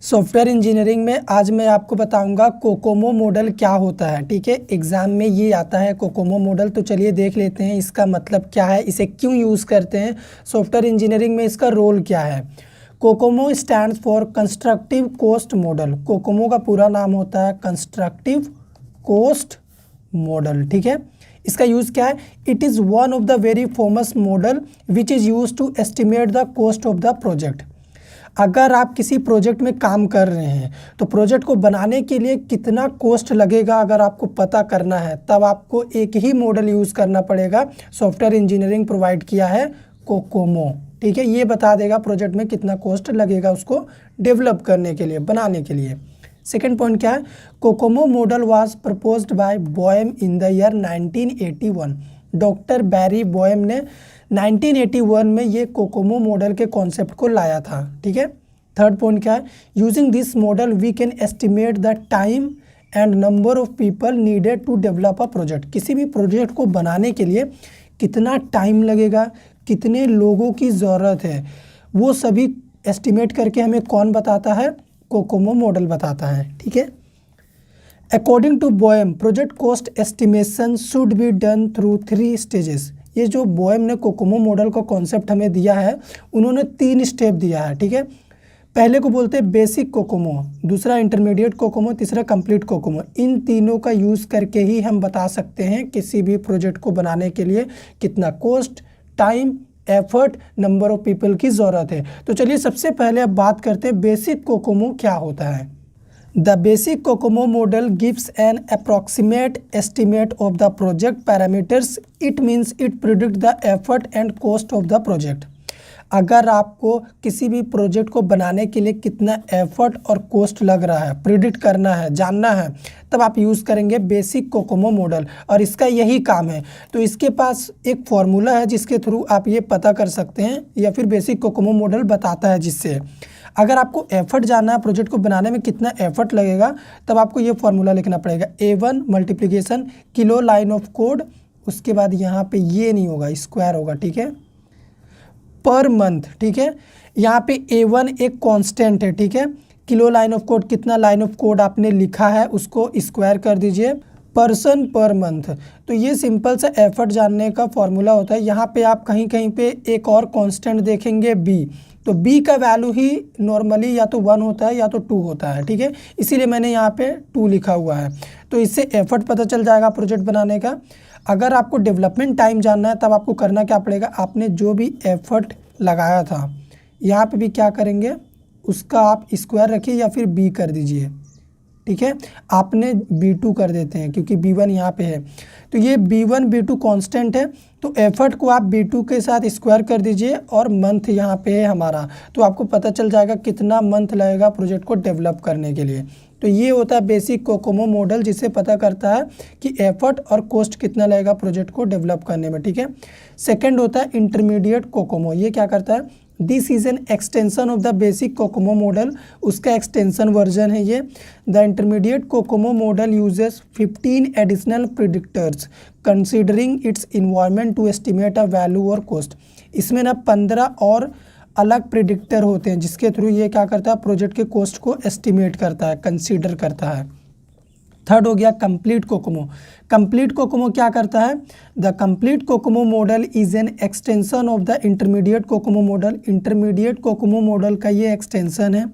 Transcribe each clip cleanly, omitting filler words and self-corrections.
Software engineering में आज मैं आपको बताऊंगा कोकोमो मॉडल क्या होता है। ठीक है, एग्जाम में ये आता है कोकोमो मॉडल। तो चलिए देख लेते हैं इसका मतलब क्या है, इसे क्यों यूज़ करते हैं, सॉफ्टवेयर इंजीनियरिंग में इसका रोल क्या है। COCOMO stands for constructive cost model. COCOMO का पूरा नाम होता है कंस्ट्रक्टिव कोस्ट मॉडल। ठीक है, इसका यूज़ क्या है, it is one of the very famous model which is use to estimate the cost of the project. अगर आप किसी प्रोजेक्ट में काम कर रहे हैं तो प्रोजेक्ट को बनाने के लिए कितना कॉस्ट लगेगा अगर आपको पता करना है, तब आपको एक ही मॉडल यूज़ करना पड़ेगा। सॉफ्टवेयर इंजीनियरिंग प्रोवाइड किया है कोकोमो। ठीक है, ये बता देगा प्रोजेक्ट में कितना कॉस्ट लगेगा उसको डेवलप करने के लिए, बनाने के लिए। सेकेंड पॉइंट क्या है, COCOMO model was proposed by Boehm in the year 1981। Doctor Barry Boehm ने 1981 में ये कोकोमो मॉडल के कॉन्सेप्ट को लाया था। ठीक है, थर्ड पॉइंट क्या है, using this model we can estimate the time and number of people needed to develop a project. किसी भी प्रोजेक्ट को बनाने के लिए कितना टाइम लगेगा, कितने लोगों की ज़रूरत है, वो सभी एस्टिमेट करके हमें कौन बताता है, कोकोमो मॉडल बताता है। ठीक है, according to Boehm project cost estimation should be done through 3 stages. ये जो बोएम ने कोकोमो मॉडल का कॉन्सेप्ट हमें दिया है, उन्होंने 3 स्टेप दिया है। ठीक है, पहले को बोलते हैं बेसिक कोकोमो, दूसरा इंटरमीडिएट कोकोमो, तीसरा कंप्लीट कोकोमो। इन तीनों का यूज़ करके ही हम बता सकते हैं किसी भी प्रोजेक्ट को बनाने के लिए कितना cost, time, effort, number of people की ज़रूरत है। तो चलिए सबसे पहले अब बात करते हैं बेसिक कोकोमो क्या होता है। The basic COCOMO model gives an approximate estimate of the project parameters. It means it predicts the effort and cost of the project. अगर आपको किसी भी प्रोजेक्ट को बनाने के लिए कितना एफर्ट और कॉस्ट लग रहा है प्रिडिक्ट करना है, जानना है, तब आप यूज़ करेंगे बेसिक कोकोमो मॉडल, और इसका यही काम है। तो इसके पास एक फॉर्मूला है जिसके थ्रू आप ये पता कर सकते हैं, या फिर बेसिक कोकोमो मॉडल बताता है जिससे अगर आपको एफर्ट जानना है प्रोजेक्ट को बनाने में कितना एफर्ट लगेगा, तब आपको ये फॉर्मूला लिखना पड़ेगा, A1 multiplication kilo line of code, उसके बाद यहाँ पे ये नहीं होगा, स्क्वायर होगा। ठीक है, पर मंथ। ठीक है, यहाँ पे A1 एक कांस्टेंट है। ठीक है, किलो लाइन ऑफ कोड, कितना लाइन ऑफ कोड आपने लिखा है उसको स्क्वायर कर दीजिए, पर्सन पर मंथ। तो ये सिंपल सा एफर्ट जानने का फॉर्मूला होता है। यहाँ पे आप कहीं कहीं पे एक और कांस्टेंट देखेंगे B, तो B का वैल्यू ही नॉर्मली या तो 1 होता है या तो 2 होता है। ठीक है, इसीलिए मैंने यहाँ पे 2 लिखा हुआ है। तो इससे एफर्ट पता चल जाएगा प्रोजेक्ट बनाने का। अगर आपको डेवलपमेंट टाइम जानना है तब आपको करना क्या पड़ेगा, आपने जो भी एफर्ट लगाया था यहाँ पे भी क्या करेंगे, उसका आप स्क्वायर रखिए या फिर B कर दीजिए। ठीक है, आपने B2 कर देते हैं क्योंकि B1 यहाँ पे है। तो ये B1 B2 कांस्टेंट है, तो एफर्ट को आप B2 के साथ स्क्वायर कर दीजिए और मंथ यहाँ पे है हमारा, तो आपको पता चल जाएगा कितना मंथ लगेगा प्रोजेक्ट को डेवलप करने के लिए। तो ये होता है बेसिक कोकोमो मॉडल, जिससे पता करता है कि एफर्ट और कॉस्ट कितना लगेगा प्रोजेक्ट को डेवलप करने में। ठीक है, सेकेंड होता है इंटरमीडिएट कोकोमो। ये क्या करता है, this is an extension of the basic COCOMO model, उसका एक्सटेंशन वर्जन है ये। The intermediate COCOMO model uses 15 additional predictors considering its environment to estimate a value और कॉस्ट। इसमें ना 15 और अलग प्रिडिक्टर होते हैं जिसके थ्रू ये क्या करता है, प्रोजेक्ट के कॉस्ट को एस्टिमेट करता है, कंसीडर करता है। थर्ड हो गया कंप्लीट कोकोमो। कंप्लीट कोकोमो क्या करता है, the complete COCOMO model is an extension of the intermediate COCOMO model. Intermediate COCOMO model का ये एक्सटेंशन है।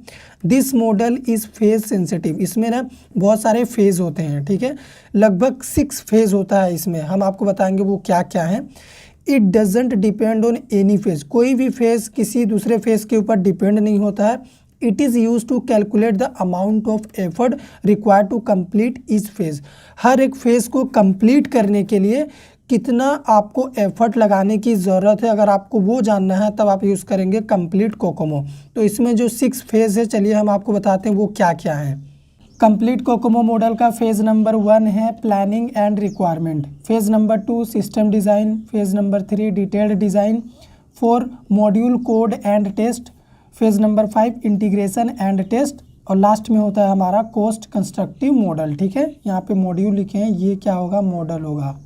This model is phase sensitive. इसमें ना बहुत सारे फेज़ होते हैं। ठीक है, लगभग 6 फेज़ होता है इसमें, हम आपको बताएंगे वो क्या क्या है। It doesn't depend on any phase, कोई भी फेज किसी दूसरे फेज के ऊपर डिपेंड नहीं होता है। It is use to calculate the amount of effort required to complete each phase. हर एक फेज को कंप्लीट करने के लिए कितना आपको एफर्ट लगाने की ज़रूरत है, अगर आपको वो जानना है तब आप यूज़ करेंगे कंप्लीट कोकोमो। तो इसमें जो 6 फेज है, चलिए हम आपको बताते हैं वो क्या क्या है। कंप्लीट कोकोमो मॉडल का फेज़ नंबर 1 है planning and requirement, phase number 2 system design, phase number 3 detailed design, 4 module code and test, phase number 5 integration and test, और लास्ट में होता है हमारा कॉस्ट कंस्ट्रक्टिव मॉडल। ठीक है, यहाँ पे मॉड्यूल लिखे हैं, ये क्या होगा, मॉडल होगा,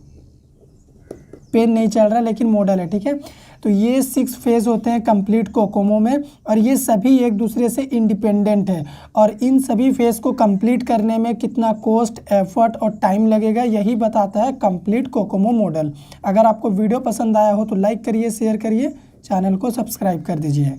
पेन नहीं चल रहा लेकिन मॉडल है। ठीक है, तो ये 6 फेज़ होते हैं कंप्लीट कोकोमो में, और ये सभी एक दूसरे से इंडिपेंडेंट है। और इन सभी फेज़ को कंप्लीट करने में कितना कॉस्ट, एफर्ट और टाइम लगेगा, यही बताता है कंप्लीट कोकोमो मॉडल। अगर आपको वीडियो पसंद आया हो तो लाइक करिए, शेयर करिए, चैनल को सब्सक्राइब कर दीजिए।